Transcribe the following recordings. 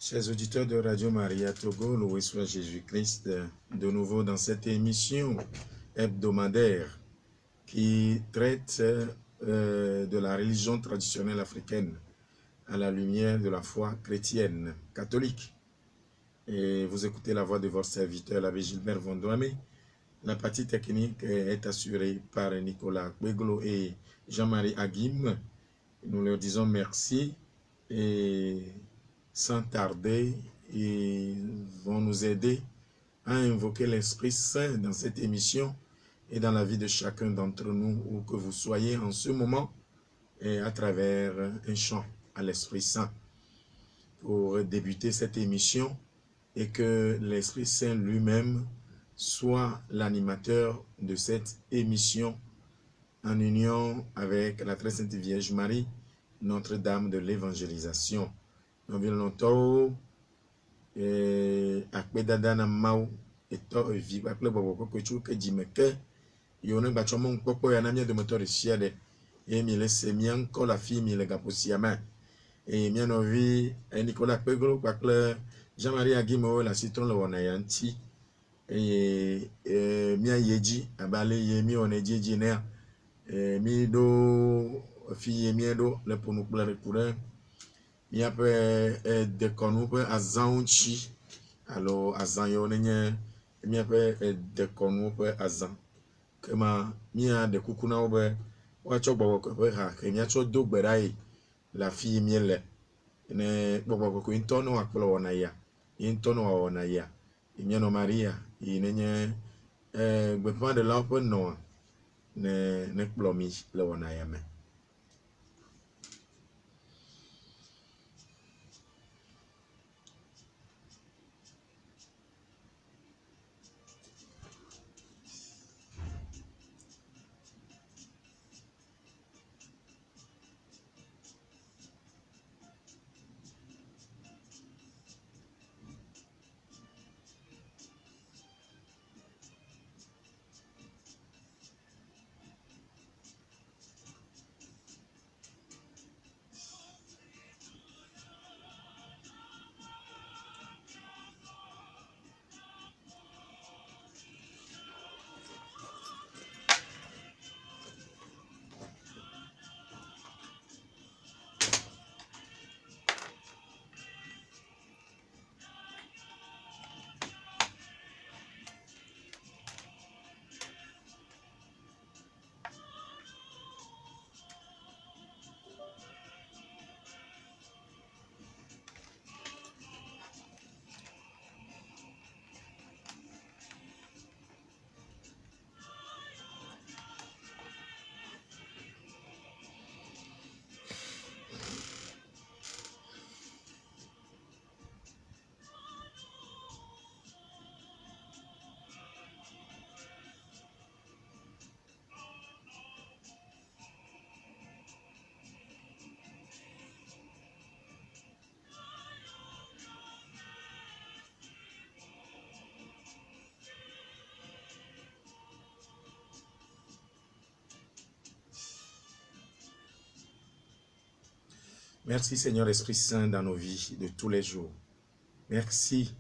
Chers auditeurs de Radio Maria Togo, loué soit Jésus-Christ, de nouveau dans cette émission hebdomadaire qui traite de la religion traditionnelle africaine à la lumière de la foi chrétienne, catholique. Et vous écoutez la voix de votre serviteur, l'abbé Gilbert Vondoamé. La partie technique est assurée par Nicolas Beglo et Jean-Marie Aguim. Nous leur disons merci et sans tarder, ils vont nous aider à invoquer l'Esprit Saint dans cette émission et dans la vie de chacun d'entre nous, où que vous soyez en ce moment, et à travers un chant à l'Esprit Saint pour débuter cette émission et que l'Esprit Saint lui-même soit l'animateur de cette émission en union avec la très sainte Vierge Marie, Notre-Dame de l'évangélisation. Nous venons akpedada na mau eto evi akple bobo ko chu ke jimeke yone ba chomo nkpokpo ya na mie de motor siade e mi le semian ko la fi mi le gaposiama e mi no vi Nicolas Peglo akple Jean-Marie Aguimo la citron le wona yanti e mi ayeji abale ye mi oneji jine mi do fi mi do le ponu plare pour mi ape de konu pe azan chi alo azan yo nenye mi ape de konu pe azan kema mi a de kukuna obe wa cho gbo ko pe ha ke mi a cho do gberai la fi mi le ne gbo ko intono akplo wona ya intono wona ya mi no Maria i nenye gbe pa de la pe no ne kplo mi le wona ya me. Merci Seigneur Esprit Saint dans nos vies de tous les jours. Merci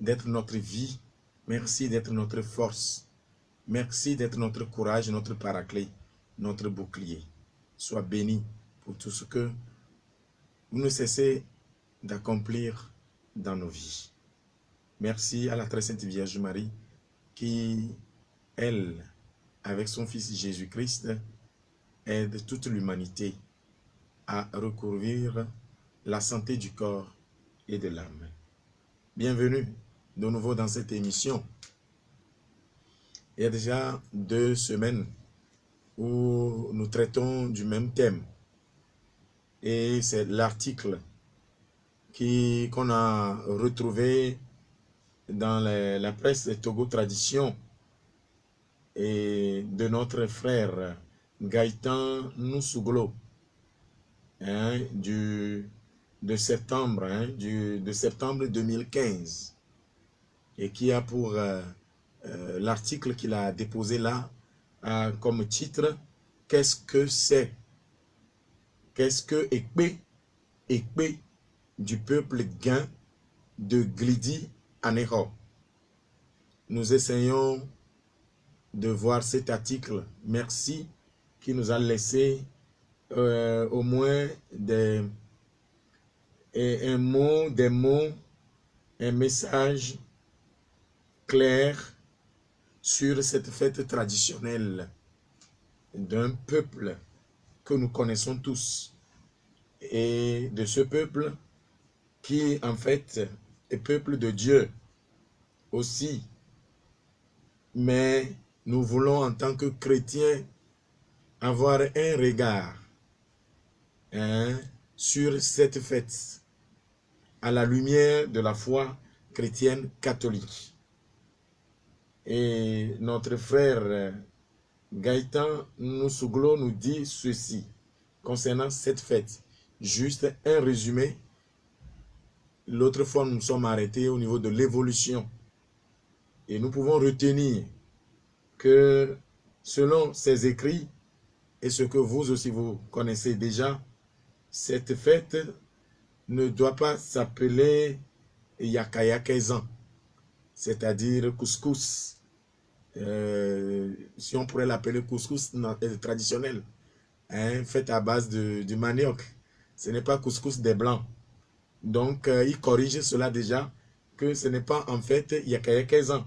d'être notre vie. Merci d'être notre force. Merci d'être notre courage, notre paraclet, notre bouclier. Sois béni pour tout ce que vous ne cessez d'accomplir dans nos vies. Merci à la très sainte Vierge Marie qui, elle, avec son Fils Jésus-Christ, aide toute l'humanité à recouvrir la santé du corps et de l'âme. Bienvenue de nouveau dans cette émission. Il y a déjà 2 semaines où nous traitons du même thème. Et c'est l'article qu'on a retrouvé dans la presse de Togo Tradition et de notre frère Gaëtan Nousouglo. De septembre 2015 et qui a pour l'article qu'il a déposé là comme titre « Qu'est-ce que c'est? Qu'est-ce que Ekpe du peuple gain de Glidi Aneho. Nous essayons de voir cet article. Merci qui nous a laissé au moins des mots, un message clair sur cette fête traditionnelle d'un peuple que nous connaissons tous et de ce peuple qui en fait est peuple de Dieu aussi. Mais nous voulons en tant que chrétiens avoir un regard sur cette fête à la lumière de la foi chrétienne catholique. Et notre frère Gaëtan Nousouglo nous dit ceci concernant cette fête. Juste un résumé. L'autre fois, nous nous sommes arrêtés au niveau de l'évolution. Et nous pouvons retenir que selon ces écrits et ce que vous aussi vous connaissez déjà, cette fête ne doit pas s'appeler Yakayakezan, c'est-à-dire couscous. Si on pourrait l'appeler couscous traditionnel, fait à base du manioc. Ce n'est pas couscous des blancs. Donc, il corrige cela déjà, que ce n'est pas en fait Yakayakezan,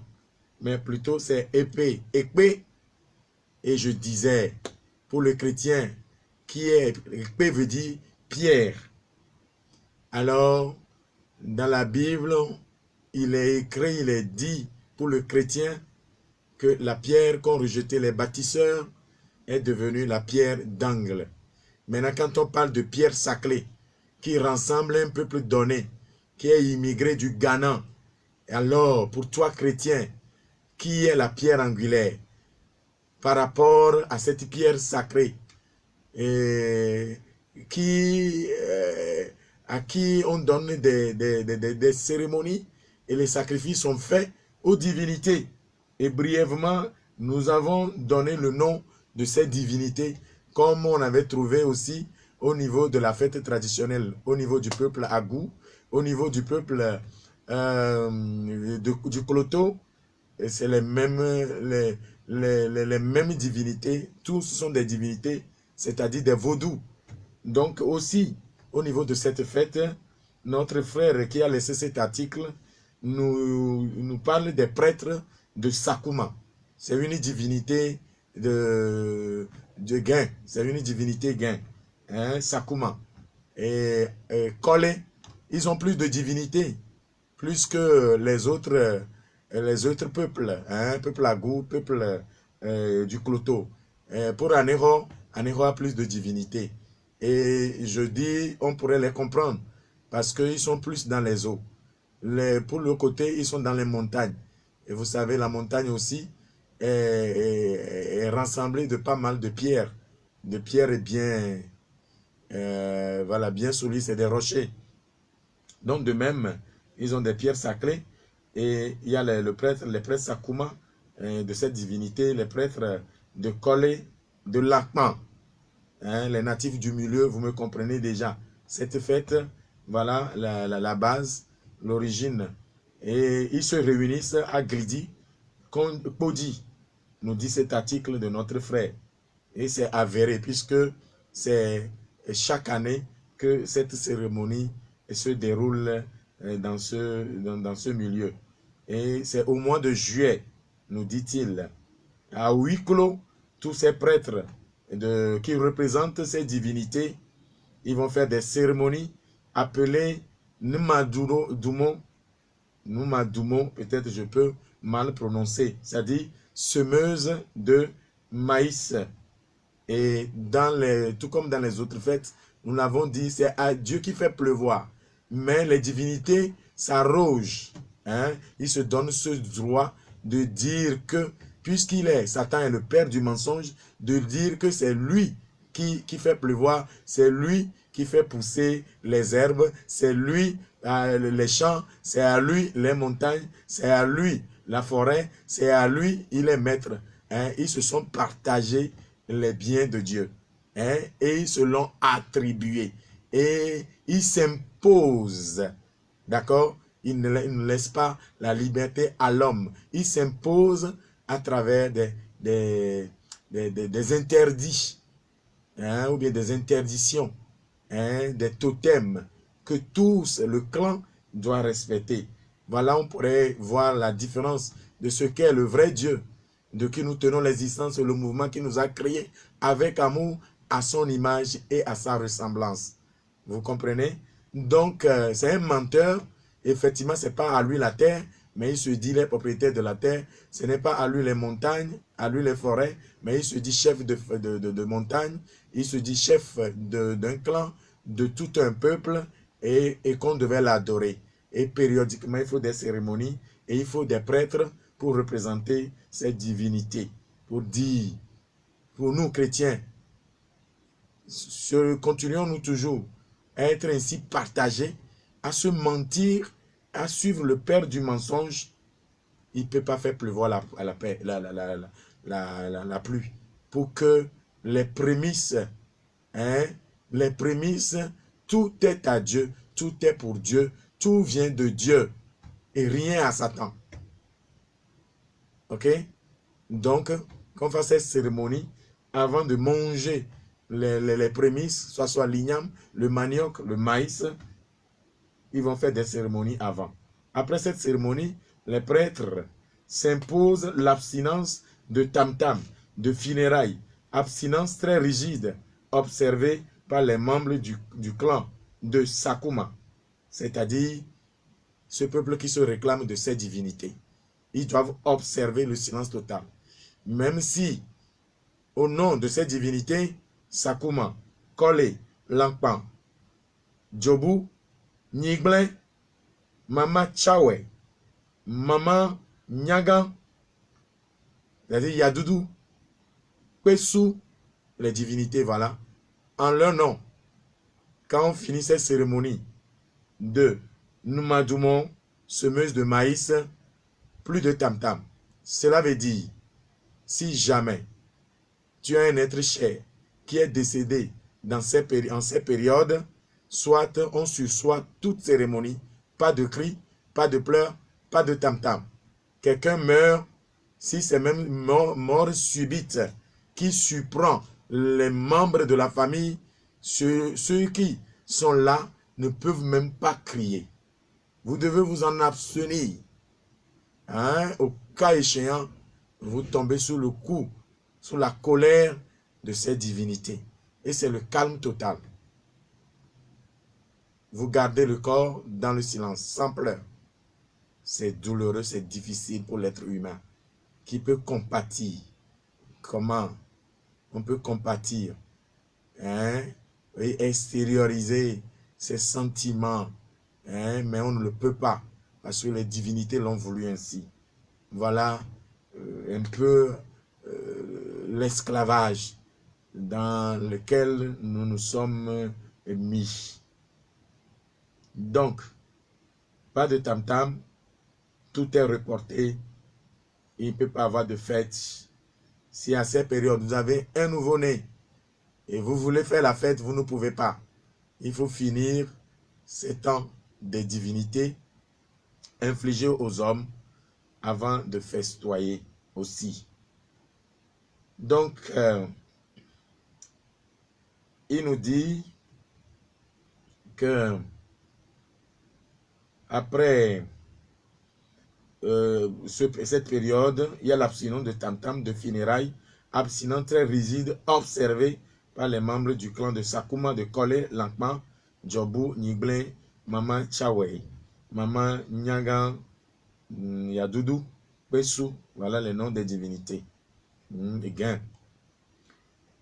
mais plutôt c'est épée. Épée, et je disais, pour le chrétien, qui est, épée veut dire pierre. Alors, dans la Bible, il est écrit, il est dit pour le chrétien que la pierre qu'ont rejeté les bâtisseurs est devenue la pierre d'angle. Maintenant, quand on parle de pierre sacrée, qui rassemble un peuple donné, qui est immigré du Ghana, alors, pour toi chrétien, qui est la pierre angulaire par rapport à cette pierre sacrée et à qui on donne des cérémonies et les sacrifices sont faits aux divinités. Et brièvement, nous avons donné le nom de ces divinités comme on avait trouvé aussi au niveau de la fête traditionnelle, au niveau du peuple Agou, au niveau du peuple du Kloto. C'est les mêmes divinités, tous sont des divinités, c'est-à-dire des vaudous. Donc aussi, au niveau de cette fête, notre frère qui a laissé cet article nous parle des prêtres de Sakuma. C'est une divinité de gain, c'est une divinité gain, Sakuma. Et Kole, ils ont plus de divinités, plus que les autres peuples, peuple Agou, peuple du Kloto. Pour Aneho, Aneho a plus de divinités. Et je dis, on pourrait les comprendre, parce qu'ils sont plus dans les eaux. Pour le côté, ils sont dans les montagnes. Et vous savez, la montagne aussi est rassemblée de pas mal de pierres. De pierres bien, voilà, bien solides, c'est des rochers. Donc de même, ils ont des pierres sacrées. Et il y a les prêtres Sakuma de cette divinité, les prêtres de Kole, de Lakman. Les natifs du milieu, vous me comprenez déjà. Cette fête, voilà la base, l'origine. Et ils se réunissent à Glidi, Podi, nous dit cet article de notre frère. Et c'est avéré, puisque c'est chaque année que cette cérémonie se déroule dans ce milieu. Et c'est au mois de juillet, nous dit-il, à huis clos, tous ces prêtres qui représentent ces divinités, ils vont faire des cérémonies appelées Numadumo, peut-être je peux mal prononcer, c'est-à-dire semeuse de maïs. Et tout comme dans les autres fêtes, nous l'avons dit, c'est à Dieu qui fait pleuvoir. Mais les divinités s'arrogent. Ils se donnent ce droit de dire que, puisqu'il est, Satan est le père du mensonge, de dire que c'est lui qui fait pleuvoir, c'est lui qui fait pousser les herbes, c'est lui les champs, c'est à lui les montagnes, c'est à lui la forêt, c'est à lui, il est maître. Ils se sont partagés les biens de Dieu. Et ils se l'ont attribué. Et ils s'imposent. D'accord? il ne laisse pas la liberté à l'homme. Il s'impose à travers des interdits, hein, ou bien des interditions, hein, des totems que tous, le clan, doit respecter. Voilà, on pourrait voir la différence de ce qu'est le vrai Dieu, de qui nous tenons l'existence, le mouvement qui nous a créés avec amour, à son image et à sa ressemblance. Vous comprenez? Donc, c'est un menteur. Effectivement, ce n'est pas à lui la terre, mais il se dit les propriétaires de la terre. Ce n'est pas à lui les montagnes, à lui les forêts, mais il se dit chef de montagne. Il se dit chef d'un clan, de tout un peuple, et qu'on devait l'adorer. Et périodiquement, il faut des cérémonies et il faut des prêtres pour représenter cette divinité. Pour dire, pour nous chrétiens, continuons-nous toujours à être ainsi partagés, à se mentir, à suivre le père du mensonge. Il ne peut pas faire pleuvoir la pluie. Pour que les prémices, hein, les prémices, tout est à Dieu, tout est pour Dieu, tout vient de Dieu et rien à Satan. Ok? Donc, qu'on fasse cette cérémonie avant de manger les prémices, soit l'igname, le manioc, le maïs. Ils vont faire des cérémonies avant. Après cette cérémonie, les prêtres s'imposent l'abstinence de tam-tam, de funérailles, abstinence très rigide, observée par les membres du clan de Sakuma, c'est-à-dire ce peuple qui se réclame de ces divinités. Ils doivent observer le silence total. Même si, au nom de ces divinités, Sakuma, Kole, Lankpan, Jobu, Nigble, Mama Chawe, Mama Nyagan, c'est-à-dire Yadoudou, Pesu, les divinités, voilà, en leur nom, quand on finit cette cérémonie de Numadoumon, semeuse de maïs, plus de tam-tam. Cela veut dire, si jamais tu as un être cher qui est décédé en ces périodes, soit on sursoit toute cérémonie, pas de cris, pas de pleurs, pas de tam-tam. Quelqu'un meurt, si c'est même mort subite qui surprend les membres de la famille, ceux qui sont là ne peuvent même pas crier. Vous devez vous en abstenir. Hein? Au cas échéant, vous tombez sous le coup, sous la colère de ces divinités. Et c'est le calme total. Vous gardez le corps dans le silence, sans pleurs. C'est douloureux, c'est difficile pour l'être humain. Qui peut compatir? Comment on peut compatir, hein? Et extérioriser ses sentiments, hein? Mais on ne le peut pas, parce que les divinités l'ont voulu ainsi. Voilà un peu l'esclavage dans lequel nous nous sommes mis. Donc, pas de tam-tam, tout est reporté, il ne peut pas avoir de fête. Si à cette période, vous avez un nouveau-né et vous voulez faire la fête, vous ne pouvez pas. Il faut finir ces temps des divinités infligés aux hommes avant de festoyer aussi. Donc, il nous dit que après cette période, il y a l'abstinence de tam-tam, de funérailles, abstinence très rigide, observée par les membres du clan de Sakuma, de Kole, Lankman, Jobu, Nigble, Mama Chawei, Mama Nyagan, Yadoudou, Pesu, voilà les noms des divinités. Again.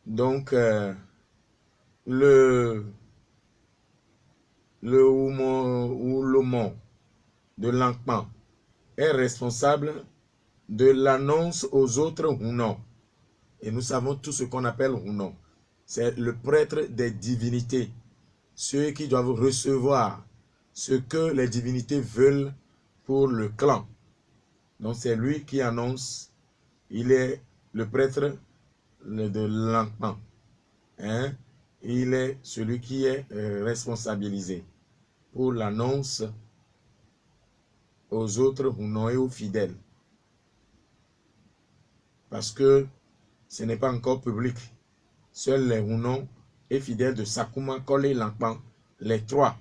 Donc, le Oulomon de Lankman est responsable de l'annonce aux autres Hunon. Et nous savons tout ce qu'on appelle Hunon. C'est le prêtre des divinités. Ceux qui doivent recevoir ce que les divinités veulent pour le clan. Donc c'est lui qui annonce. Il est le prêtre de Lankman. Hein? Il est celui qui est responsabilisé pour l'annonce aux autres Hunon et aux fidèles. Parce que ce n'est pas encore public. Seuls les Hunon et fidèles de Sakuma, Kole et Lankpan, les trois.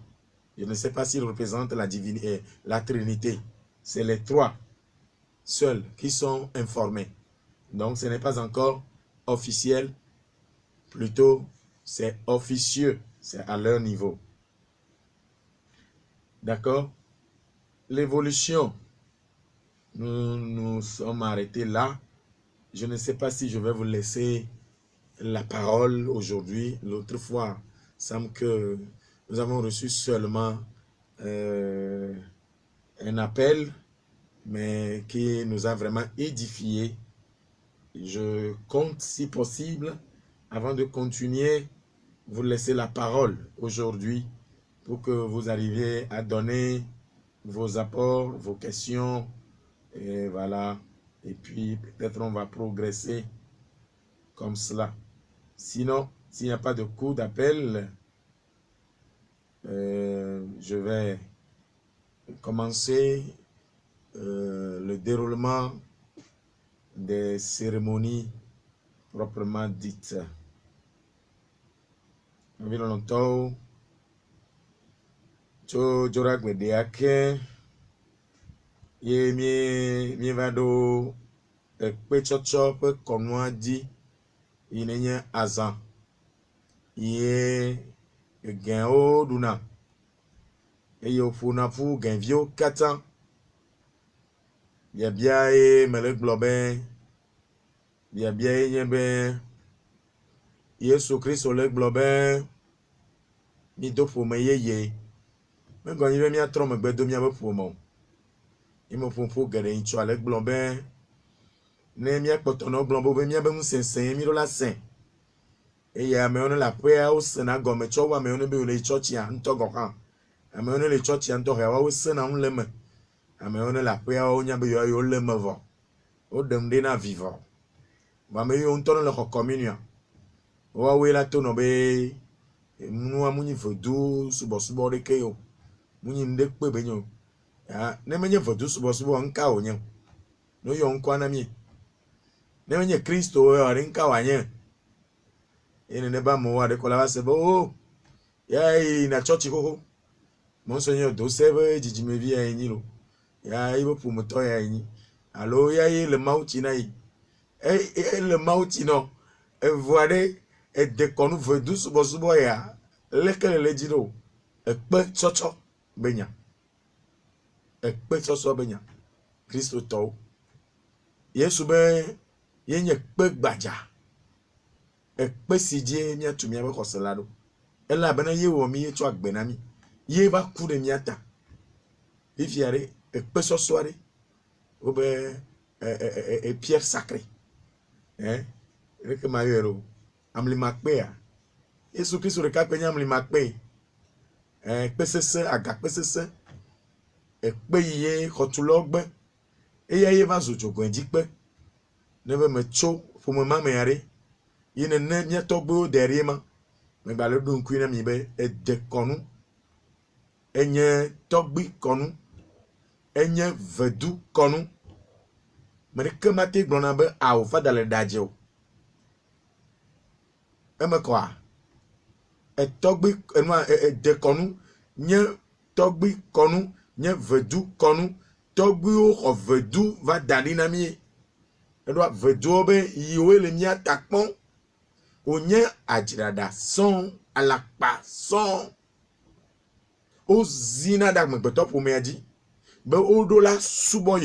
Je ne sais pas s'ils représentent la divinité, la Trinité. C'est les trois seuls qui sont informés. Donc ce n'est pas encore officiel, plutôt c'est officieux, c'est à leur niveau. D'accord? L'évolution, nous sommes arrêtés là. Je ne sais pas si je vais vous laisser la parole aujourd'hui. L'autre fois, il semble que nous avons reçu seulement un appel, mais qui nous a vraiment édifiés. Je compte, si possible, avant de continuer, vous laisser la parole aujourd'hui pour que vous arriviez à donner vos apports, vos questions, et voilà. Et puis, peut-être on va progresser comme cela. Sinon, s'il n'y a pas de coup d'appel, je vais commencer le déroulement des cérémonies proprement dites. Environ Jora Gbedeake, ye mi va do ekpechocho pe konua di, inenye azan, ye gen o duna, ye ofuna fu gen vio katan, ya bia e melek bloben, ya bia e nyebe, Yesu Christ lek bloben, mi do fome ye. Mais quand il vient à trop me bedo mi abo fomo. Il me font gare incho avec blomben. Ne mi akpotono blombo be mi abe musensen mi do la sen. E ya me on la prayer o sena go me cho wa me on be o le church ya nto go kan. Ame on le church ya nto he wa o sena un le me. Ame on la prayer o nya be yo le me vo. O dem de na vivant. Ba me yo nto le communion. Wa we la to no be mu amunyi vodu subo de ke yo. Munyi ndekpe benyo ya nemenye vodu subo nka onye no yo nkwa na mi nemenye Kristo yo ari nka wanye ene ne ba mo wa de kola se bo ya na church ho mo so nyo do sebe jijimevi ya yin lo ya ibo pumoto ya yin alo ya le mauti na yi le mauti no e voade e de konu vodu subo ya lekele lejiro e pe chocho benya ekpe soso benya Kristo to Yesu be yenye kpe gbaja ekpe sije mi atumi abe koselado ela bana ye wo mi etu agbena mi ye ba ku de mi ata ifiare ekpe soso are obe pierre sacré reke mayero amli makpe ya Yesu Kristo re ka pe nyamli makpe pesese aga pesese ekpe ye khotulogbe eya ye va zojogo njikpe nebe me tso fome ma me are yene ne miatogbe derrière ma me ba le dun kuina mi be de konu enye togbi konu enye vedu konu me ke mate glona be a o fa dale daje o eme kwa togbi enwa de konu nye togbi konu nye vedu konu togbi o vedu va dalina mi edo vedu be yiwe le mi atakpon onye ajirada son alakpa son o zina da megbeto po me adi be odola subo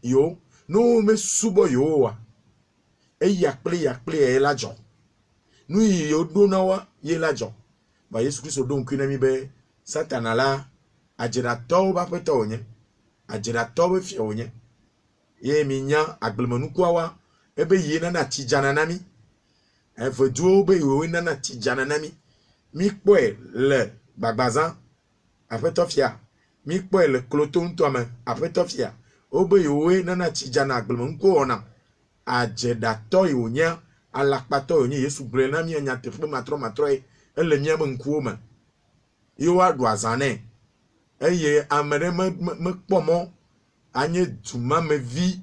yo no me subo yo wa yakple e lajo nu yo do na wa ye lajo ba Yesu Kristo don kwina mi be satana la ajira to ba peto onye ajira to be fi onye ye mi nya agblemanu kwawa ebe ye na tijana nami vedu be yo na tijana nami mi poe le bagbazan apetofia mi poe le kloton to ame apetofia obe yo na tijana agblemanu ko ona ajeda to yo nya alakpato onye Yesu bre na mi nya tefu matro ele nya benkuoma yo adu azane eye amere me kpomo anye duma me vi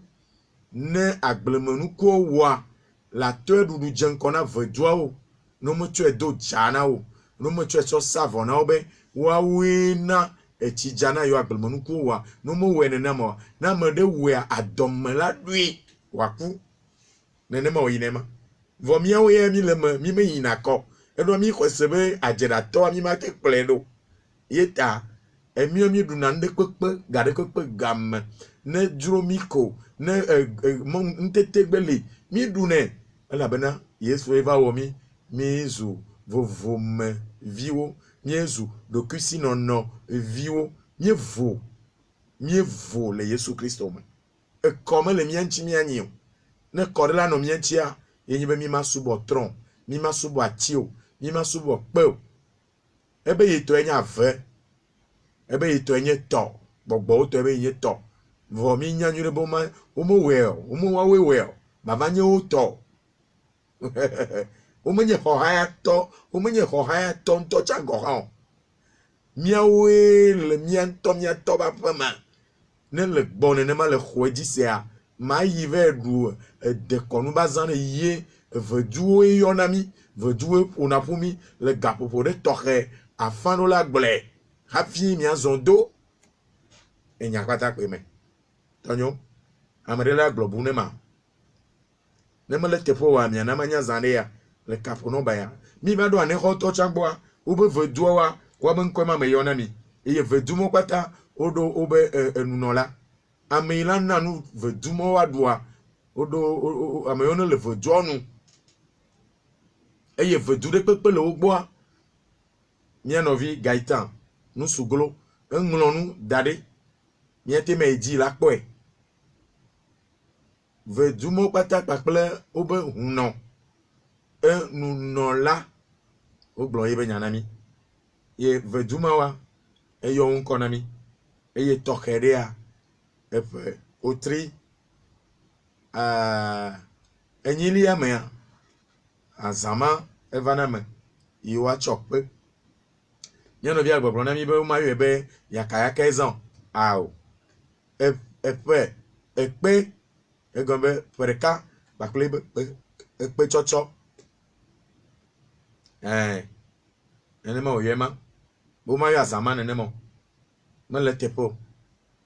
ne agblemenu ko wa la to dudu jenkona vedua o no mo tue do jana o no mo tue so savona obe wa wina echi jana yo agblemenu ko wa no mo we ne na mo na mo de we adomela dui waku nene ma oyinema vo mi o ye mi le mi me yinako edo mi kwesebe ajeda to mi ma ke pledo yeta emi du na nde kpekpe gade kpekpe gam ne dro miko ne ntete gbele mi du ne ala bena yesu eva wo mi zu vovo me viwo mi ezu do kusi no viwo mi vo le Yesu Kristo me e comme le mianchi mi anyi ne korela no mianchi a yenyi be mi masubo tron mi masubo atio mi masubo pe ebe yeto enya ave ebe yeto enye to gbogbo to ebe yenye to vo mi nyanyu le boma omo wa we baba nye o to omenye ho haya to nto cha go ha miawe le mianto ba pama ne le bonne ne ma le khoji sea ma yive du de konu bazane ye veduo yonami veduo onapumi le gapopo de toche afano la gble hafi mi azondo enya kwata pe me tonyo amere la globu ne ma ne ma le tefo wa mi na manya zane ya le kapono ba ya mi ba do ane ho to chagbo ube veduo wa ben kwema me yonami e vedumo kwata odo obe enunola amela nanu vedumo wadua odo ameyono le vedonu eye vedu de pepe le ogboa mianovi Gaëtan nu suglo englonu dade miete meji la poe vedumo pata pakple obe huno enunola oglo yebe nyanami ye veduma wa eyo unkonami eye tokerea efe otri enyili ya me azama evaname iwa chokpe nyano via gbogbo na mi be ma yo ebe yakayaka ezan ao epe ekpe egombe pereka bakle ekpe chocho enema oyema bo ma yo azama nenemo mele tepo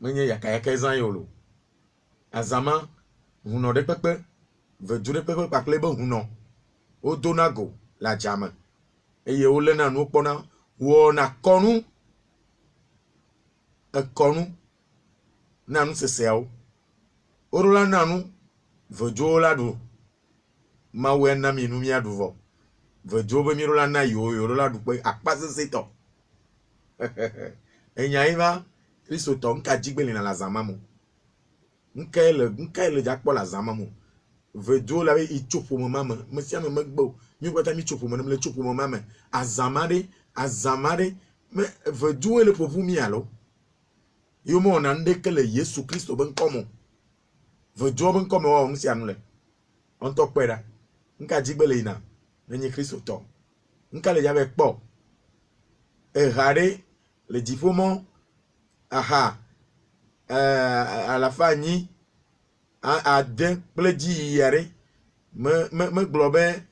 menye yakayaka ezan yolo azama huno de pepe vedu de pepe bakle be huno odonago la jama eye ole na nu pona wo na konu ekonu nanu seseo orola nanu vedu la du ma we na mi nu mi aduvo vedu be mi rola na yo rola du pe apase seto enya iva Kristo to nka jigbele na la zamamu nka ele jakpo la zamamu vedu la be ichopo mo mama mesia me magbo mi kwata mi chopo mo le chopo mo mama azamade me vedu ele popu mi alo yomo na ndekele Yesu Kristo ben komo vedu ben komo wa nsi anule on to pera nka jigbele ina nenye Kristo to nka le jabe po erare le difomo aha à la famille à de pleji yare me globe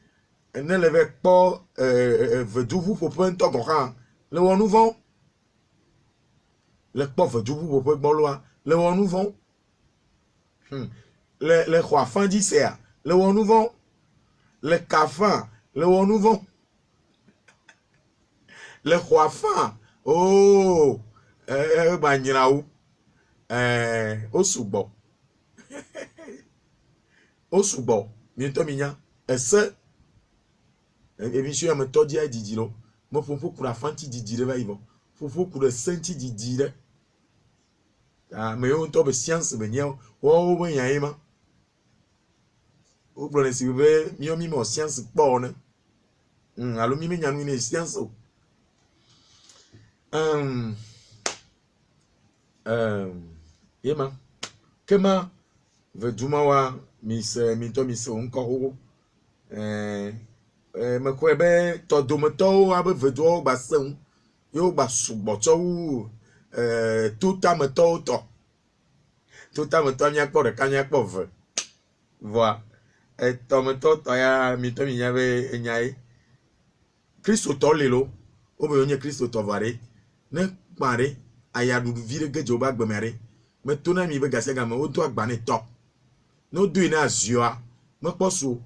ne leve po vedu vous pour to goran le won nous vont le po vedu vous pour gboloa le won nous vont le roi fan disert le won nous vont le cafan le won nous vont le roi fan oh banyiraou osugbo mi to minya ese émission me to dia didilo mo fofo kura fanti didire ba ivo fofo kura senti didire me yo to be science be nyeo wo bo yan ima o bro ne si be mi mo science po ne alo mi me nyanu ne science o yema kema veduma wa minto unko ho me ko ebe to domoto abe vedu ba sen yo ba sugboto tout ameto to tout à me tonya pour le cagnac pauvre. Voilà. Et Tom Toya, Mito Miyabe, Enyae. Christo Tolelo, Obeonia Christo Tovare, ne mare, Ayadu Virge Joba Bemere, Metuna mi Begasegama, Odo Bane top. No do in Azua, Maposo,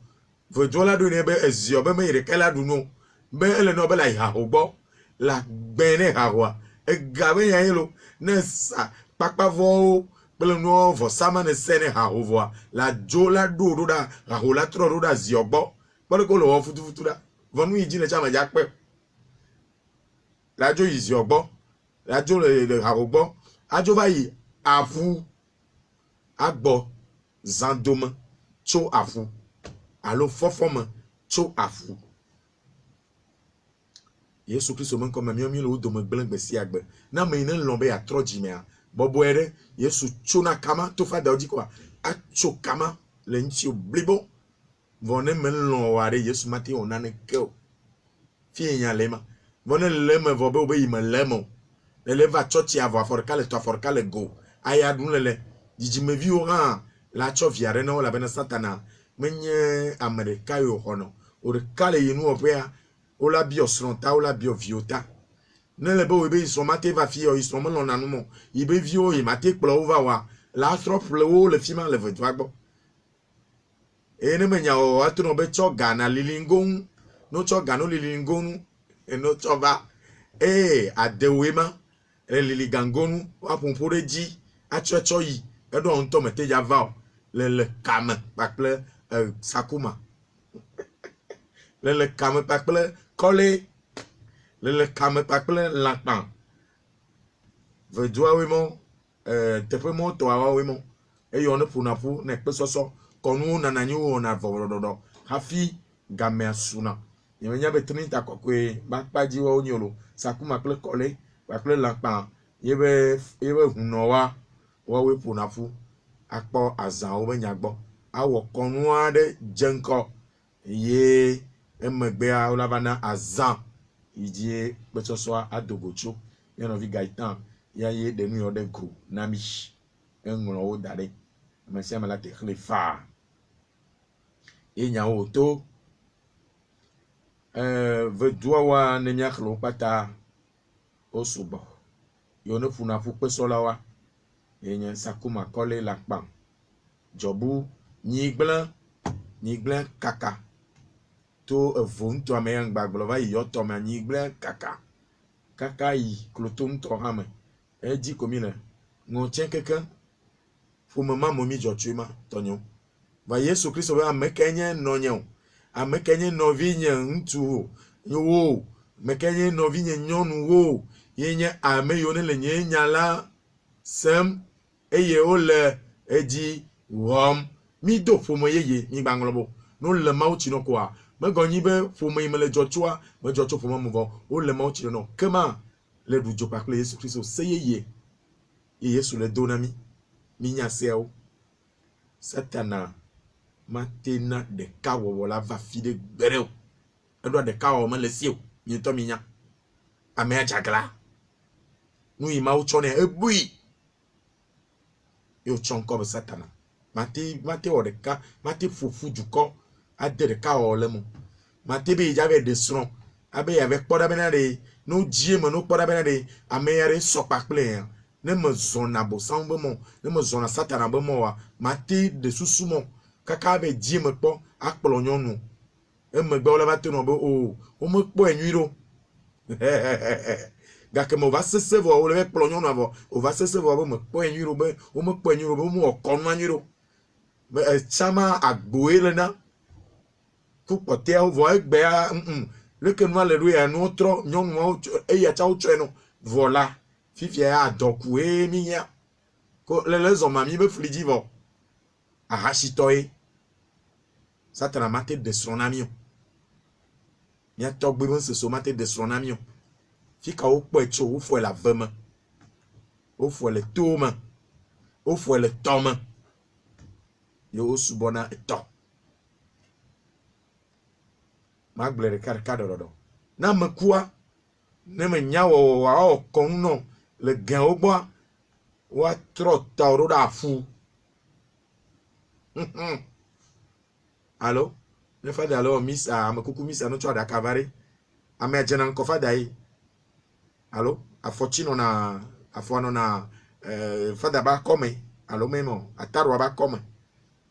Vodola do nebe Ezio, Beme Rekela do no, Bele Nobel I Hahobo, La Bene Hawa, E Gabe Yellow, Nessa, Papavo, Beleno, for Saman and Sene Hahovoa, La Jola do da, Rahola Troda Ziobo, Polacolo of Futura, Von we Gina Chama Jackpe. La Jo is your bo, La Jo the Hahobo, Ajovai, Afu, Agbo. Zandoma, cho afu. Allo fofoma, cho afu. Yesu Christo man comme mieux le do me blanc besiagbe. Na me inen lombe ya trojimea. Bobo ere, Yesu chona kama to fa daudi kwa. A cho kama le nchi oblibo. Vone men lon ware Yesu mati onane keo. Fie nya lema. Vone lema vobe obe yime lemo. Le leva chochi avo forkale to forkale go. Aya dun lele. Diji me vi ora. La choviare no la bena satana menye amerika yo hono o de kale yinu opea o la biosronta o la bioviota ne le bo ebe so mate va fi o so mo lona no mo ibe vi o mate kplo over wa la trop le le fima le vo gbo e ne menya o atu no be cho gana lilingon no cho gano lilingon e no cho va adewema e liligangonu wa pompore ji a cho yi edo on to mete ya va le kame pakple sakuma le kame pakple kole le kame pakple lakpan ve doa we mo te pe mo to awa we mo e yo ne punapu ne pe soso konu na nanyu na vododo hafi game asuna yenya be 30 akokwe bakpaji wa onyolo sakuma kple kole pakple lakpan yebe hunowa wa we punapu akpo azan o nyagbo awo konu ade jenko ye emegbe a olabana azan ijie pesoso adogocho ye no vi gaitan ya ye de nu yode gro nami enro o dare mesia mala te khlefa enya o to vedua wa ne nya khlo pata osubo yo no funa fu pesola wa enya sakuma kole lakpan jobu nyigble kaka to evon to ameyan gbagblo va yo to ma nyigble kaka yi klotum to hame e di komile ngo chen keke fu mama momi jochuma tonyo va Yesu Christo va mekenye nonyo amekenye novinye ntu wo mekenye novinye nyonu wo yenye ame yone le nyala sem eye ole eji wom mi do fomo yeye mi banglobo no le mauchi no kwa me gonyi be fomo imele jochua me jocho fomo mvo o le mauchi no kema le du jopa kle Yesu Christo seyeye Yesu le donami mi nya seo satana matena de kawo wala va fide bereo edo de kawo me le sio mi to mi nya ame achagla nu imaucho ne ebui yo chonko be satana mate odeka mate fufu duko adereka olemo mate be jave de sron abe avec poda benade no jiema no poda benade ameyare sopakple ne me zona bo sambo mo ne me zona satana bo mo wa mate de susumo kaka be jiema po akplo nyonu e me gbe ola bate no bo o mo po enwiro gake mo va sese vo o le kplo nyonu avo o va sese vo bo mo po enwiro be o mo po enwiro bo mo okonu anwiro chama agboelena ku pote o vo egbe a le que nous alléluia nous tro nyon e ya cha ucho no vola fifia a doku e miya ko le zo mami be fliji vo a hashitoy satana mate destronamio nya togbe bon se so mate destronamio fika o po echo o fo la vema o fo le toma o fo le toma yo subona eto magbere karkadodo na mekua ne me nyawo wa o konno le gan ogbo wa trota oro da fu Allo? Ne fada alors miss a amekuku miss anu chwa da kavari. Ame jena nkofa dai. Allo? Afochino na afuano na fada ba come. Allo memo atarwa ba come.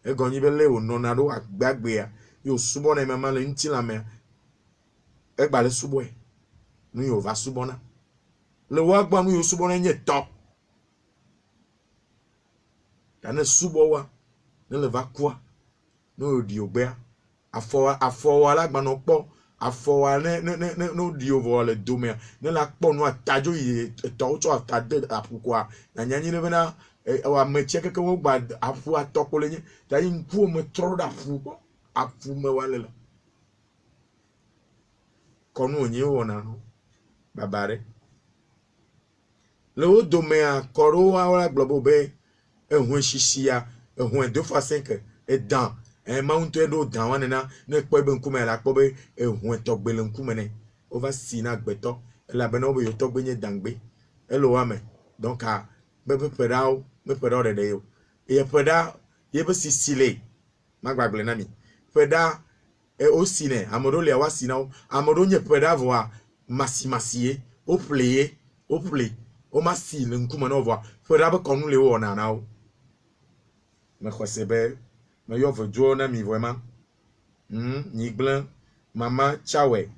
E gonyi bele o nonado agbagbe ya. Yo subo na mama le nti la me. E gba le subo e. Nu yo va subo na. Le wa gba nu yo subo na nye to. Tane subo wa. Ne le va kwa. No di ogbe. Afo ala gba no po. Afo ne no di over le dome. Ne la po no atajo yi to cho atade apukwa. Na nyanyi ne bena wa me cheke ke wo gba afu atoko le nye. Ta yi nku me tro da fu ko. Afu me wale la. Konu onye wona no. Babare. Le o dome a koro wa globo be ehun shishia ehun 2 fois 5 et dans un mountain do dans wana na ne kpo be nkume la kpo be ehun togbele nkume ne over sina gbeto la bena obo yo togbe nye dangbe elo wa me donc a be pedao me pedao de yo e peda ye be sisile magbagle na mi peda e osine amodo le wa sina amodo nye peda voa masimasie o play o masi le nkume no voa peda be konu le wo na na o me khosebe me yo vojo na mi vraiment ni blanc mama chawe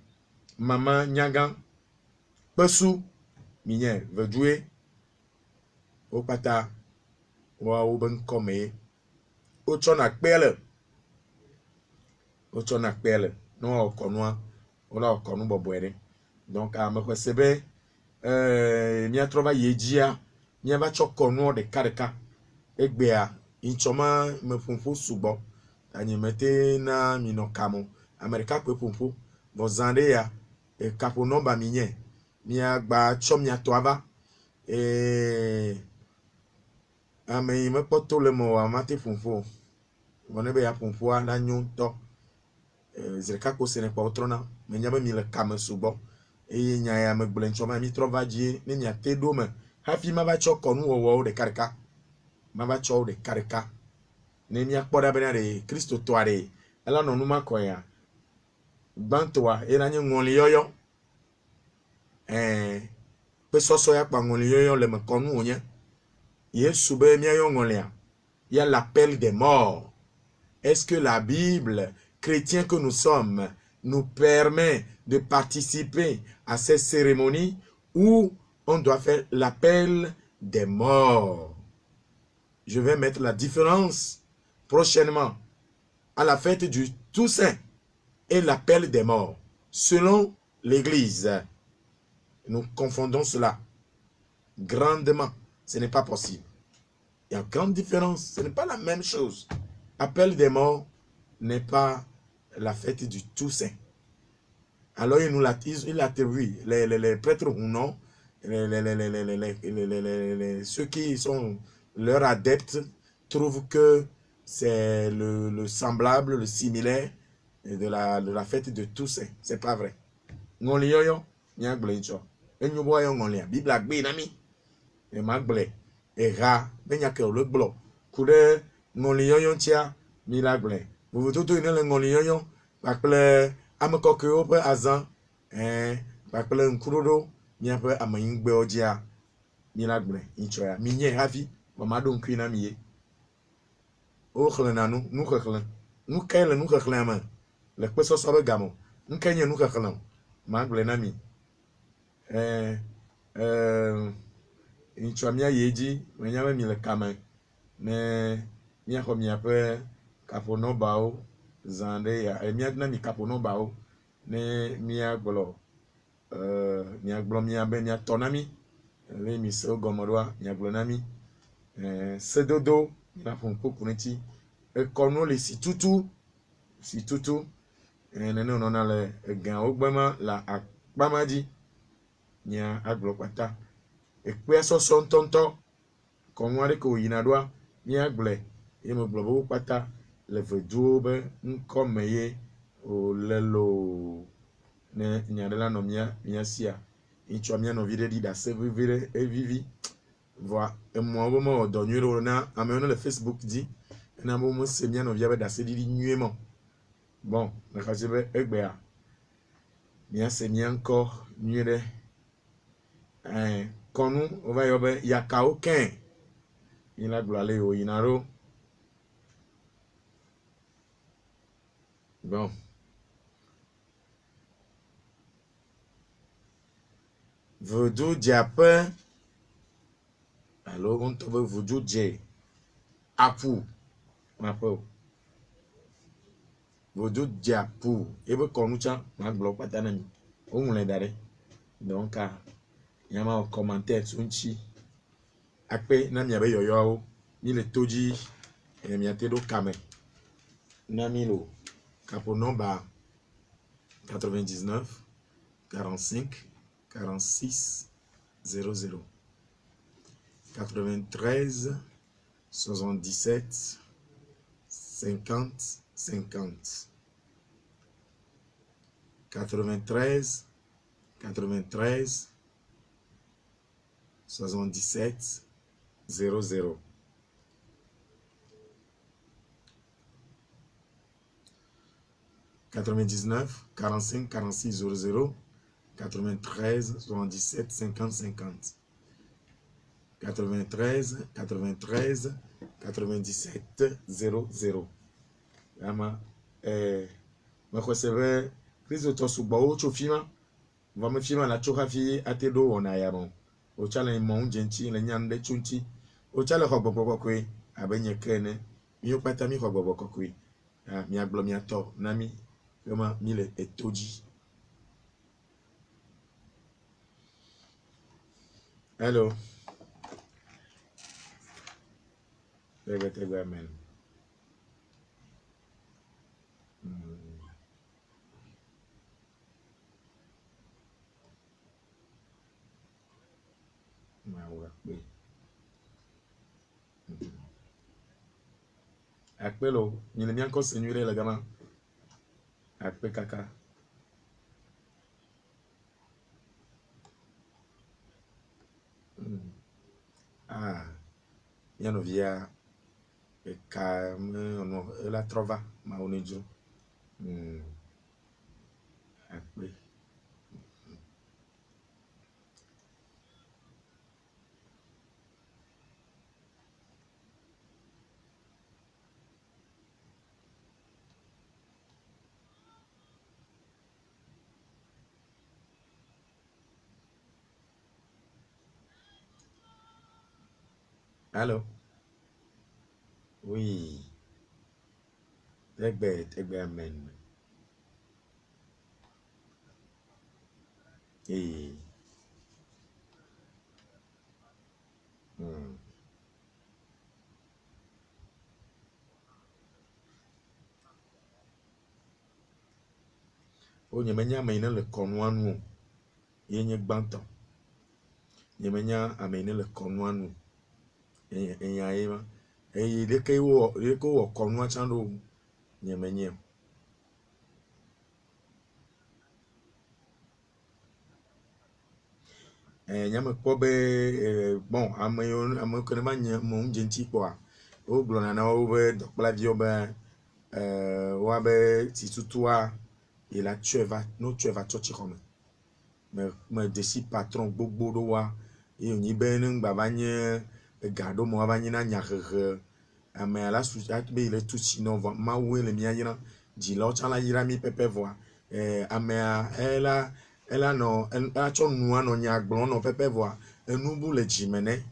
mama nyagan pesu minye vejue o pata wa o ben come o chona pele no okonwa o la okonu boboere donc a me khosebe mi atrova yejia mi va chokonu de kareka egbea inchoma me funfu subo tani mete na minokamo amerika kwe funfu vozande ya e kapo nomba minye mi agba chom ya toava ame me poto le mo amate funfu wonebe ya funfu ala nyunto zirka ko sene kwa otrona me nyaba mi le kame subo e nya ya me gblen choma mi trova ji ni nya te do me hafi ma ba chokonu wo de kareka maba chow de kareka ne mi akpoda benare Kristo toare ela no numa koya bantoa era nye ngoli yoyo pe soso ya pa ngoli yoyo le mekonu onya Yesu be mi ayo ngolia il y a l'appel des morts. Est-ce que la Bible chrétien que nous sommes nous permet de participer à ces cérémonies où on doit faire l'appel des morts? Je vais mettre la différence prochainement à la fête du Toussaint et l'appel des morts. Selon l'Église, nous confondons cela grandement. Ce n'est pas possible. Il y a une grande différence. Ce n'est pas la même chose. Appel des morts n'est pas la fête du Toussaint. Alors il attribue les prêtres ou non, ceux qui sont leurs adeptes trouvent que c'est le semblable, le similaire de la fête de Toussaint. C'est pas vrai. Ngolioyo, nyaglecho. Enyuboyo ngolia. Bible agbe nami. E magle. E ra. Benyake le glo. Kude ngolioyo tia. Milagle. Vous tout une ngolioyo. Bakle amekoke ope azan. Bakle nkurodo. Miape amayingbe ojia. Milagle. Inchoya. Minye havi. Mamado nkwina miye. Okhlena nou kheklen. Nou kele nou kheklen man. Le kweso sobe gamo. Nou kenye nou kheklen. Magle nami. Inchwamia yeji. Menyame mi le kame. Ne miya ko miape kapono bao. Zande ya. Miya nami kapono bao. Ne miya golo. Miya golo miya be miya tonami. Le mi se ogomodwa. Miya golo nami. Sedodo. La fonko kuneti e kono le situtu nene onona le gan ogbema la akpamaji nya aglopata e pe soso ntonto kono are ko yinadwa mi agle e mo globo pata le veduo be nko meye o lelo ne nya de la no mia sia incho mia no vide di da se vivere e vivi. Voilà, et moi, au moment où on na amène le Facebook dit, na mo mo se mia no via be da se di nuemo bon na ka se be egbe a mia se mia nko nuere konu o va yo be ya ka o ken ina glale o inaro bon voodoo diape alors on te veut voodoo dje apu ma po voodoo diapu e be konu cha ma glo patana mi o nle dare donc yama o commentaire sunchi akpe na mi abe yoyo ni le toji mi ate do kame na mi lo capo nomba 99 45 46 00 93 77 50 50 93 93 77 00 99 45 46 00 93 77 50 50 93 93 97 00 ama ma kwesebe kristo to sugbo o chofima va me fima la chohafi atedo ona ya mo o chale mo njenchi le nyande chunchi o chale hogbogbo kwe abenye kene mi o pata mi hogbogbo kwe mi aglo mi ato na mi kama mi le etoji. Hello. Tegwe amen. Akpe lo, ni le mi anko senyure le gama. Akpe kaka. Yano via ka no la trova ma onejo. Akpe. Allô? Oui. Tegbe amen. Eh. O nyemenya amene le konuanu. Yenye gbanto. Nyemenya amene le konuanu. Enya ema. Leke wo konua chando nyemenya. Nyame kobe bon ame konema nye mo njenchi kwa. O glona na o be dokpla vi oba wa be titutua il a tueva chochi kome. Me desi patron gbogbo do wa e onyi be ne ngba banye gado mo abanye na nyahehe ame ala su akbe ile tuchi no ma we le mi ayina di lo chala yira mi pepe voa ame ela no ela cho nu ano nya gbon no pepe voa enu bu le jimene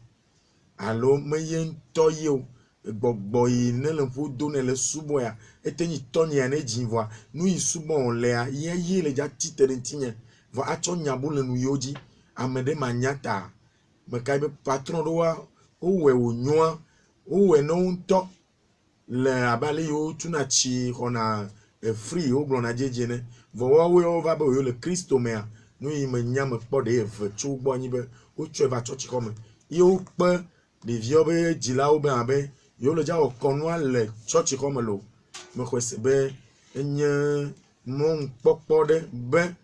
alo meyen toyo gbogbo yi ne le podo ne le subo ya etenyi toni ya ne jin voa nu yi subo on le ya ye le ja titere tinye voa acho nya bu le nu yoji amede manyata me kai be patron do wa owe onyoa owe no nto le abale yo tuna chi hona free o glona jeje ne vo wa we over be yo le Kristo mea no yi me nyam kpo de eve chu gbo anyi be o chu eva church come yo pe de vio be jila o be abe yo le ja o konwa le church come lo me kwese be enye mon popo de be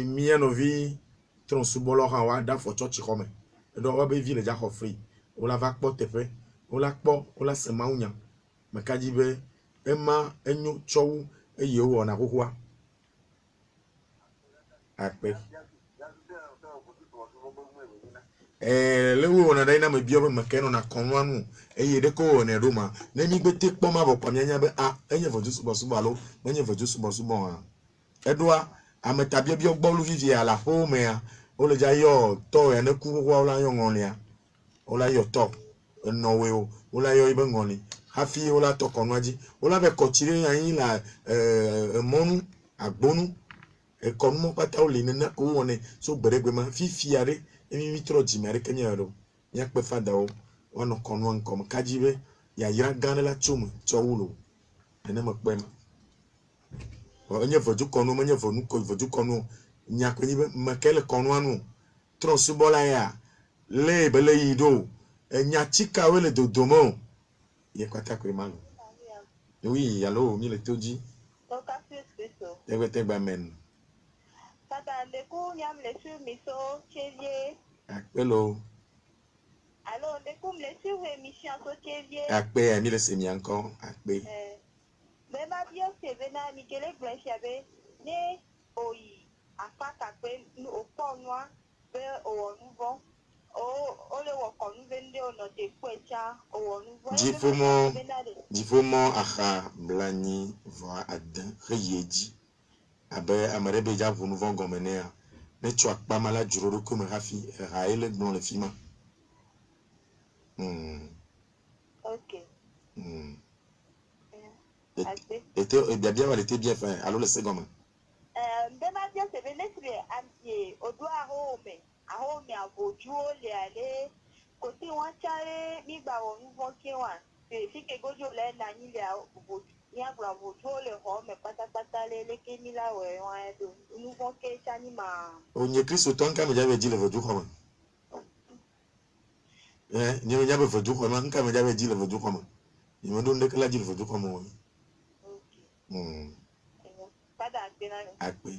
mi anovi transubolo ha wa da for church come do wa be vi le ja ho free o la va kpo tepe o la kpo o la se maunya makajibe ema enyo chowu eye wo na kokwa akpe lewo na dai na me bio me keno na konwa nu eye de ko na roma na mi gbete kpo ma bokwa nya be enye voju subo alo enye voju subo a edua ametabia bi ogbolu vivi ala home a o le ja yo to ya na ku kokwa ola yo ngolia ola yo to no we ola yo ibe ngoni hafi ola to konwaji ola be kochire yan la monu agbonu e konmo pata ole na ko woni so beregbe ma fifiare emi mitro jimere kenya ro nya pe fada o wono konwo nkom kajibe ya yira gane la chum chowulo ene mo pe o nye voju konu menye vonu ko voju konu nya ko nibe makele konu anu trosubola ya le bele yido nya chika wele dodomo ye kwata ko imalo oui allo mi le toji tegba men Tata leku nyam lesu miso chevie. Akpelo. Alors leku lesu émission so chevie. Akpe mi le semi encore akpe. Mais ma bio c'est na Michele Glenchabe ne oyi afaka pe o ponwa be o nouveau o le wo konu vende o no te kwecha o nouveau. Difomo aha blani voa adan reyeji. Abe amarebe ja vunu von gomenea ne chwa pa mala juroro ko me hafi raele dans le film. OK. Était bien elle était bien fait. Alors le second. Bema dia se benesri anti odwa ahome avoju le ale koti won chare mi gba won won ke wa se fike gojo le na yin le avoju ni agba avoju le ho me patapata le ke mi la we won do nu won ke chani ma Onye Kristo ton ka me jabe ji le voju ko ma ni me jabe voju ko ma nka me jabe ji le voju ko ma ni me do ndek la ji le voju ko ma pada akpe na akpe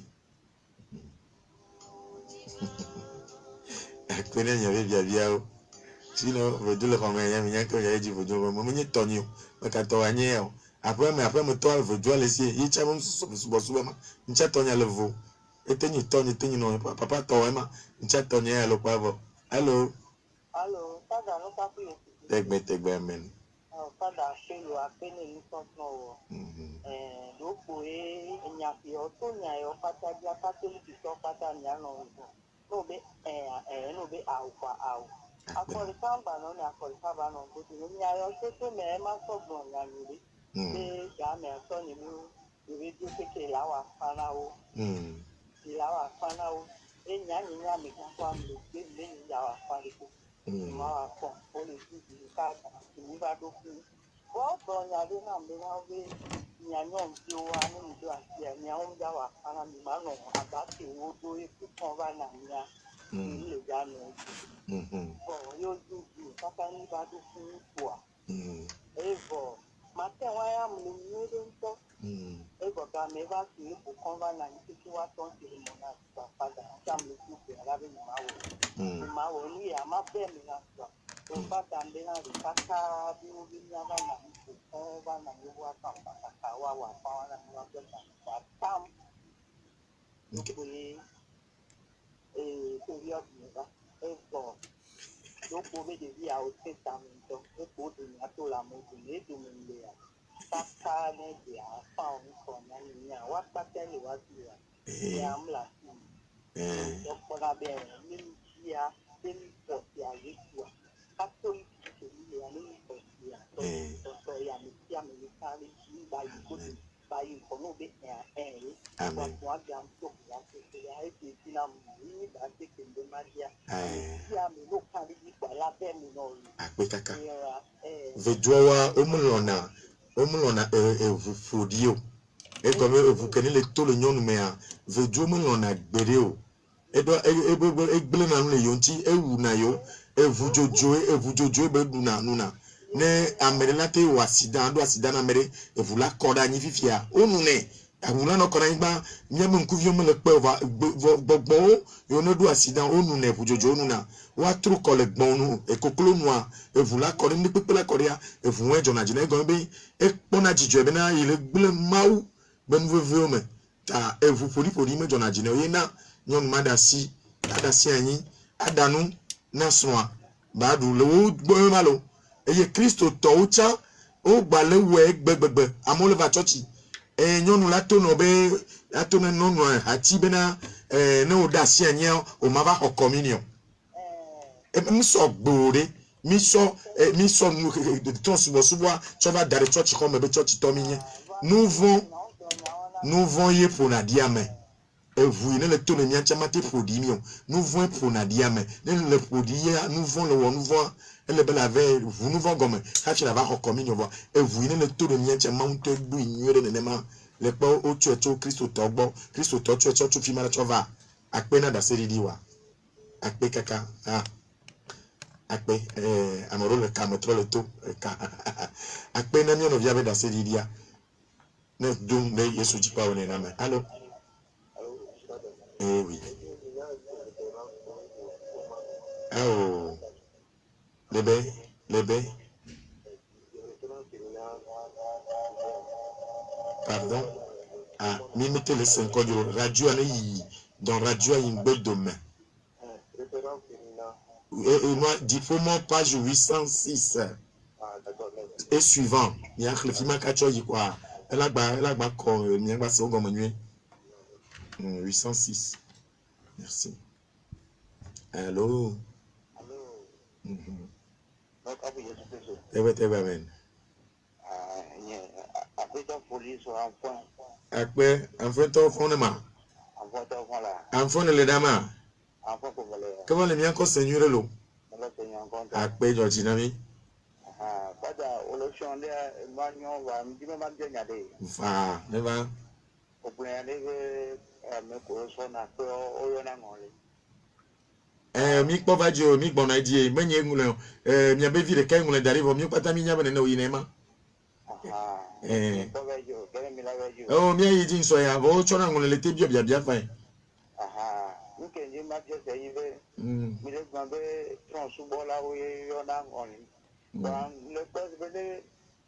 akpe ne nyabe bia o sino voju le ko ma ya mi nyanko ya ji voju ko ma me ni tonyo me ka to anye o après me to voju le si yi cha mo subo ma ncha tonya le vo etenyi no papa to ema ncha tonya ya lo kwa vo hello pada no pa ku tegbe men pada pelo apene ni tonto wo loko enya fi o to nya yo pata bia catholic so pata nya no no be au akori samba no go to nya yo to me ma so gbon nya ni be ja me so ni mu radio keke lawa fana o enya ni nya me kwa mi be ni ya wa fana ko ma wa ko o le ju ka ni ba do ku o to nya de na me na we nyanyon ti o ani mi do ati e nya o ja wa fana mi ma no aba ti wo do e ku kon ba na nya ni le ja no bo yo ju papa ni ba do ku po e bo ma te wa ya mu ni do nto e bo ga me ba ti ku kon ba na ni ti wa ton ti mo na pa pa da jam le ku pe ala be ma wo ni ya ma be mi na so o ba da nde na ri kaka bi o bi nya ba na ni ko ba na ni wa pa pa wa pa na ni wa be na tam ko ko ya ni ba e bo do ko be de ya o te tam to ko do ni ato la mo ni do mi le ya kaka ne dia pa o ko na ni ya wa pa te le wa ti ya amla yo ko na be ni ya ni ko ya yi ku catholic ya ni ko ya to ya mi ya mi ka ni ba yi ko ba yi ko no be amen wa ga to ya ya e ti na mi ba te ke ndo ma ya mi no ka ni ba la be mi no akpekaka vejowa omulona evufudio e comme evukeni le to le nyonu me a vejo omulona gbere o edo egbele na le yonti ewu na yo evujojo be duna nuna ne amere na te wasida ando asida na mere evula koda nyi fifia onu ne Awuna no kona igba nyame nkuvio me le pe gbogbo yo no do accident onu na ebujojo onu na wa tru kole gbon nu e kokolo nu a evula kore ni pepela kore ya evu we jona jina go be e pona jijo be na ile gbele mau ben veveo me ta evu poli me jona jina ye na nyon madasi adasi anyi adanu na soa ba du le wo gbo malo eye Kristo to ucha o gba le we gbegbe amole va church nyɔnu la to no be ato ne nɔnu ati bena ne o da si anya o ma va xɔ communion mi sɔ gbore mi sɔ tɔn subɔsubɔa tsɔ va da ɖe tsɔtsi xɔ me be tsɔtsi tɔ mi nye nu vɔ̃ ye ƒona ɖi ame evu yi ne le to ne mia tsama te ƒo ɖi mi o nu vɔ̃ ƒona ɖi ame ne le ƒo ɖi ye nu vɔ̃ le wɔ nu vɔ̃ ele be la ve ʋu nu vɔ̃ gɔme hafi la va xɔ communion vɔ evu yi ne le to ne mia tsama ŋutɔ do nyuie ɖe nenema le kpɔ o tsɔe tso Kristo tɔ gbɔ Kristo tɔ tsɔe tso fi ma tsɔ va akpe na dase ɖiɖi wa akpe kaka akpe amoro le ka me trɔ le to ka akpe na mia nɔvia be dase ɖiɖia ne dom ɖe Yesu dzi kpa wone na me alo oui oh lebe pardon mi mettez le 5 de radio dans radio une belle demain et moi diplôme page 806 et suivant il y a le film kacho yi quoi elle a ko mi ngba se ogomo nwe 806 merci allô amen akpe enfant to fond ma enfant le dama comment le mien ko seigneur lo akpe jo jinami va ne va mi kpo va jo mi gbona die menye ngule mi abe vi de kai ngule dari vo mi pata mi nyaba ne o yinema oh mi ayi jin so ya vo chona ngule le te bia fa nkenje ma je se yive mi le gba be tron subo la o yo na ngoni ba le pes be le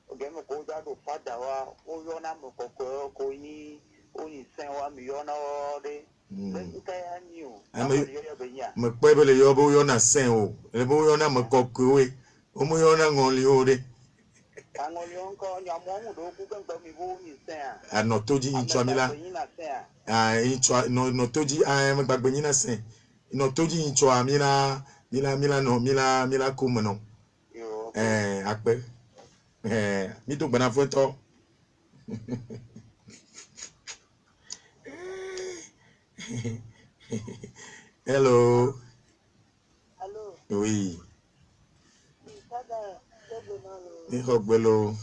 o ge mo ko da do fada wa o yo na mo ko yi o yi sen wa mi yo na o de le nka ya ni o me pe be le yo bo yo na sen o le bo yo na mo ko we o mo yo na ngoli o de angoli on ko nya mo mu do ku kan mi bo ni sen a no to ji intwa mi la intwa no to ji me gbagbe yin na sen no to ji intwa mi la no mi la ku mo no akpe mi to gbana fo to hello oui ni hogbelo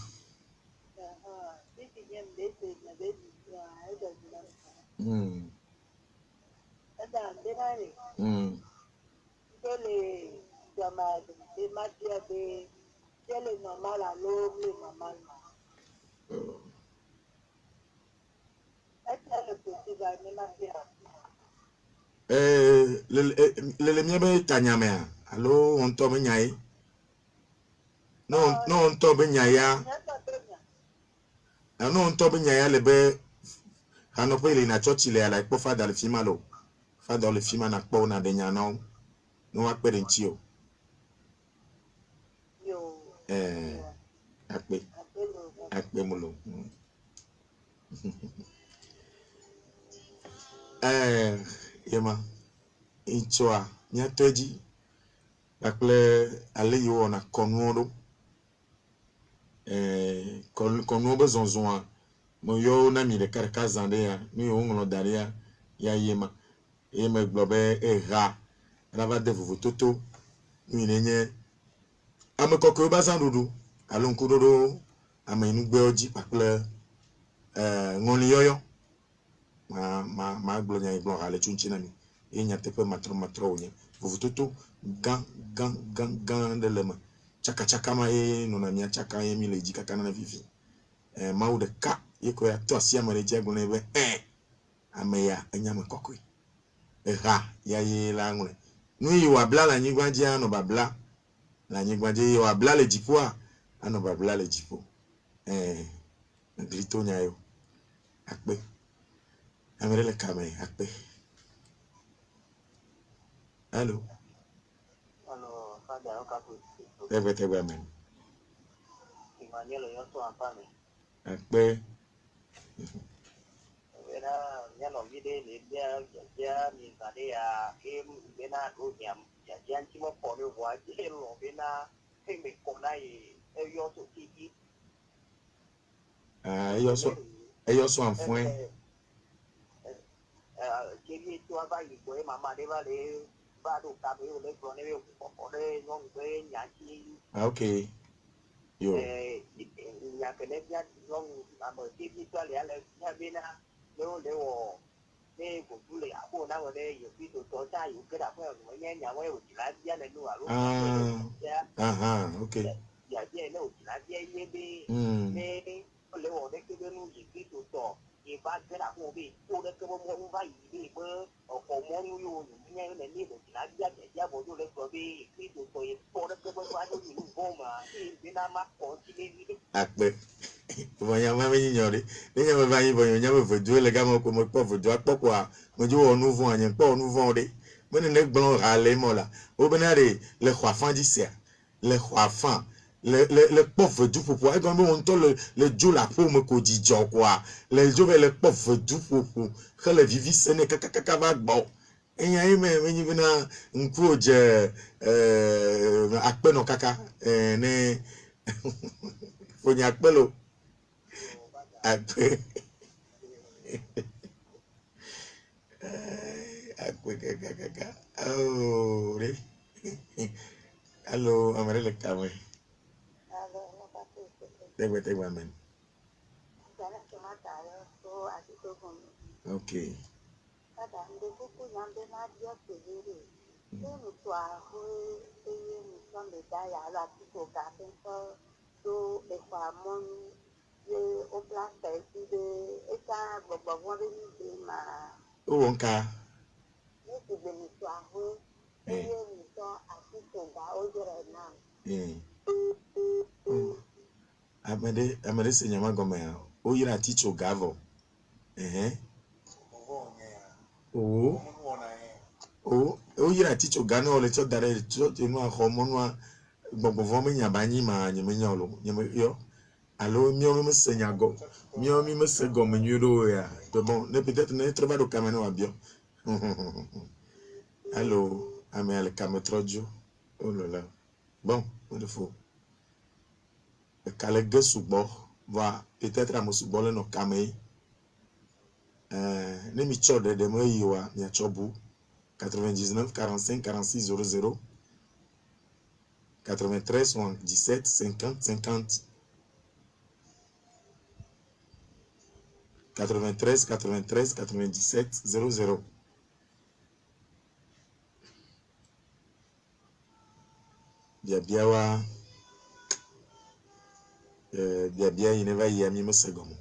le mien be tanyame allo on to me nyai no on to be nyaya no on to be nyaya le be hanope le na church le ala ipo fada le fima lo fada le fima na kpo na de nyana no wa pe nti o akpe mulo yema inchoa nyatoji akle ale yo na konuodo konuo bezonzoa mo yo na mi de karka zande ya mi yo ngolo daria ya yema globe ra va de vototo mi nenye amekoko bazandudu alonkudodo amenu gbe oji akle ngoni yoyo ma glonya iglo ale chunchi na mi enya tepe matro onye vototo gan de lema chaka ma no na mi chaka ye mi leji kaka na vivi ma u de ka yeko ya to asia mare jago ne be ameya enyame kokwe ha ya ye la ngule nu yi wa bla la nyigba je ano babla la nyigba je yi wa bla le jipo a ano babla le jipo grito nyayo akpe amere le kame akpe allo Father, tebe amen Emmanuel, yo so ampane. akpe Era nyano vide le dia ni zade ya bena do nyam ya janti mo pone wa je lo bena me kona yo so tiki eyo so anfoin kiri tu aba yi ko mama de ba le ba do ka be le ko ne ko de no be nyanti okay yo ya que le ya no amo kiri tu ale ya bena le wo ne ko tu le ko na wo de yo pi to ta yo que da ko no nya nya wo yo la ya le no aro okay ya ye no la ye ye be ne le wo de que no yi pi to ba que da ko bi ko de que mo ba yi bi bo o ko mo yu yu nya ne ni de la ya bo yo le ko bi pi to ye ko de que mo ba yo ni bo ma bi na ma ko ti ni akpe vonya mama nyinyori ninya me ba yin vonya nya me vodu le ga mo ko mo po vodu apoko a mo ju onu vun anyen po onu vun de mo ne gbon ra le mo la o benare le khoafan di se le khoafan le po vodu popo e gan mo on to le ju la po mo ko di jo kwa le ju le po vodu popo ke le vivi sene kaka ba gbo eyan yi me nyi bina nku oje akpe no kaka ne Fonya akpelo akpe kaka oh re allo amare le kame tegbe amen okay do mon au place de eta bobo de ma o wonka ni de mi soaho ni so asito ga o jere na amade se nyama goma ya o yira ticho gavo o yira ticho gana o le cho dare cho tenu a homonwa gbogbo vo me nya banyi ma nyeme nya olo nyeme yo allo mio me se nya go mio mi me se go me nyuro ya de bon ne peut-être ne treba do kameno abio allo amel kametrojo oh là là bon il faut kale gesugbo va peut-être à musugbo le no kamei ne mi cho de mo yiwa mi chobu 99 45 46 00 93 17 50 50 93 93 97 00 biabiawa biabia yi ne va yi ami mesegomo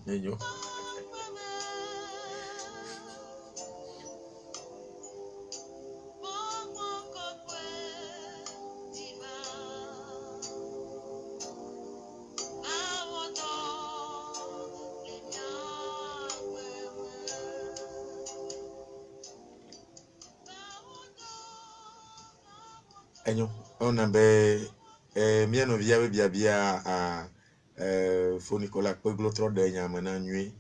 Nenyo. Enyo, on a be miano via bia a fo Nicolas Peglo tro de nyama na nui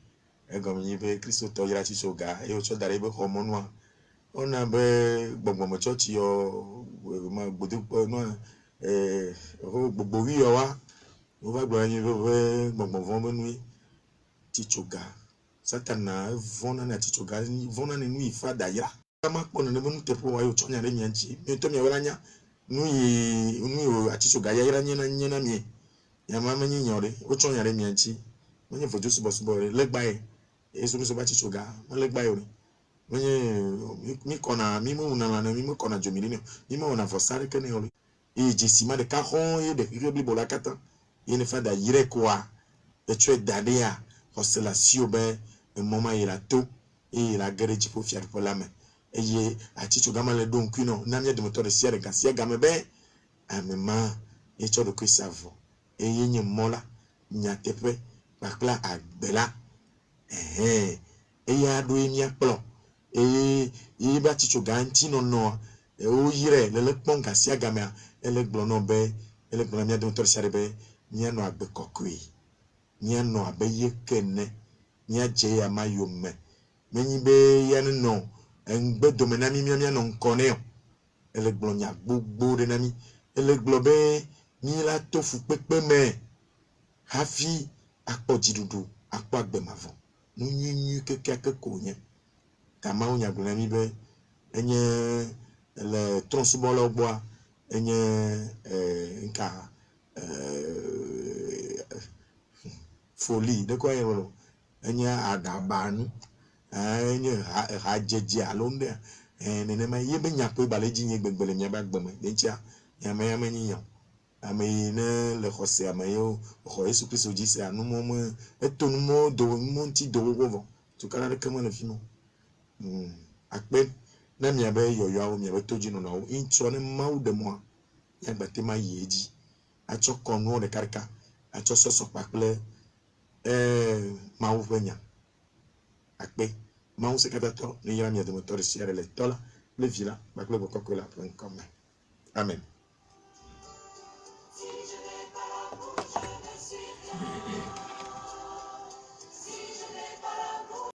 egom nyi be Kristo to yira chi soga e o cho dare be homonwa on a be gbogbo mo church yo ma gbodu no ho gbogbo wi yo wa o ba gbo nyi be gbogbo vo mo nui chi soga Satana vona na chichoga vona ni nui fa daira. Kama kona ne bonu tepo wa yo chonya re mianchi. Me to mi weranya nui achichoga ya ira nyena mi. Ya mama nyi nyore o chonya re mianchi. Monye fojo subo legbae. Esu so ba chichoga, mo legbae ori. Monye mi kona mi mo na mi mo kona jomiri ne. Mi mo na fosare kene ori. E jesima de kahon ye de rebli bolakata. Ye ne fa da yire kwa. Et tu es dadea. Hostela si obe. Un moment il a tout et il a guéri pour faire pour la main et il a dit tu gamin le don kuno n'a mis de moteur de sière quand sière gamin ben à maman et tu le que savon et il y a mola nya tepe bakla a bela et il y a do il y a plan et il va tu ganti non et o yire le pon quand sière gamin et le blono ben et le blono de moteur sière ben nya no abe kokui nya no abe yekene nya je ya mayome menyi be yan no engbe domenami miamia no nkone ele gblonya gbogbo de nami ele globe ni la tofu pepe me hafi akpo jidudu akpo agbemavo nu nyinyu keke akeko nye kama onya gbonami be enye le tronsbolo gboa enye nka folie de quoi yelo enye adabanu enye hajeje alonde nene ma yebe nyakwe baleji nye gbegbele nya bagbeme dencha yama nyi yan ame ne le xose ame yo xo Yesu Kristo dzi se anu mo etonu mo do mo nti do wo to kana de kama le fimo akpe na mia be yoyo awo mia be toji no na wo intro ne mawu de mo ya gbate ma yeji acho konu de karika acho soso pakle mawu benya akpe mawu se katato ni yara mia de motor siare le tola le vila bakle boko kola point com. Amen.